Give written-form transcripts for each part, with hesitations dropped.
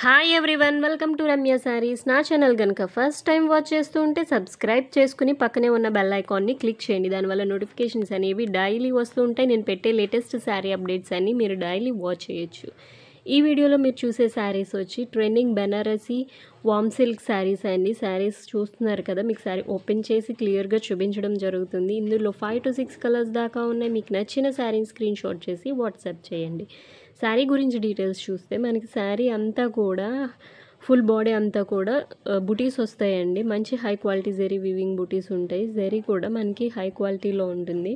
Hi everyone, welcome to Ramya saris. నా channel కనుక first time watch చేస్తూ ఉంటే సబ్స్క్రైబ్ చేసుకుని పక్కనే ఉన్న బెల్ ఐకాన్ని క్లిక్ చేయండి. దానివల్ల నోటిఫికేషన్స్ అనేవి డైలీ వస్తూ ఉంటాయి. నేను పెట్టే లేటెస్ట్ శారీ అప్డేట్స్ అన్నీ మీరు డైలీ వాచ్ చేయొచ్చు. ఈ వీడియోలో మీరు చూసే శారీస్ వచ్చి ట్రెండింగ్ బెనారసీ వామ్ సిల్క్ శారీస్ అండి. శారీస్ చూస్తున్నారు కదా, మీకు శారీ ఓపెన్ చేసి క్లియర్గా చూపించడం జరుగుతుంది. ఇందులో 5 to 6 కలర్స్ దాకా ఉన్నాయి. మీకు నచ్చిన శారీని స్క్రీన్ షాట్ చేసి వాట్సాప్ చేయండి. శారీ గురించి డీటెయిల్స్ చూస్తే మనకి శారీ అంతా కూడా ఫుల్ బాడీ అంతా కూడా బుటీస్ వస్తాయండి. మంచి హై క్వాలిటీ జెరీ వీవింగ్ బుటీస్ ఉంటాయి. జెరీ కూడా మనకి హై క్వాలిటీలో ఉంటుంది.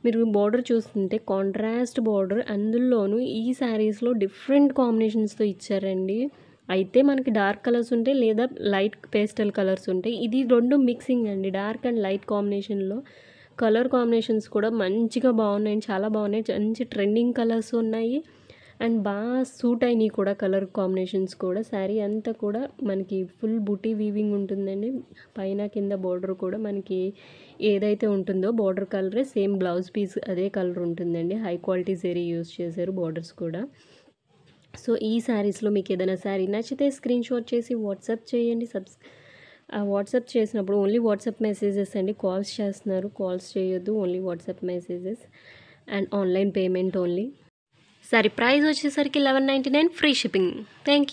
మీరు బార్డర్ చూస్తుంటే కాంట్రాస్ట్ బార్డర్, అందులోనూ ఈ శారీస్లో డిఫరెంట్ కాంబినేషన్స్తో ఇచ్చారండి. అయితే మనకి డార్క్ కలర్స్ ఉంటాయి లేదా లైట్ పేస్టల్ కలర్స్ ఉంటాయి. ఇది రెండు మిక్సింగ్ అండి, డార్క్ అండ్ లైట్ కాంబినేషన్లో. కలర్ కాంబినేషన్స్ కూడా మంచిగా బాగున్నాయి, చాలా బాగున్నాయి. మంచి ట్రెండింగ్ కలర్స్ ఉన్నాయి అండ్ బాగా సూట్ అయినాయి కూడా కలర్ కాంబినేషన్స్ కూడా. శారీ అంతా కూడా మనకి ఫుల్ బుటీ వీవింగ్ ఉంటుందండి. పైన కింద బార్డర్ కూడా మనకి ఏదైతే ఉంటుందో బార్డర్ కలరే సేమ్ బ్లౌజ్ పీస్ అదే కలర్ ఉంటుందండి. హై క్వాలిటీ జెరీ యూస్ చేశారు బార్డర్స్ కూడా. సో ఈ శారీస్లో మీకు ఏదైనా శారీ నచ్చితే స్క్రీన్ షాట్ చేసి వాట్సాప్ చేయండి. వాట్సాప్ చేసినప్పుడు ఓన్లీ వాట్సాప్ మెసేజెస్ అండి. కాల్స్ చేస్తున్నారు, కాల్స్ చేయొద్దు, only WhatsApp messages and online payment only. Sorry price వచ్చేసరికి 1199, ఫ్రీ షిప్పింగ్. Thank you.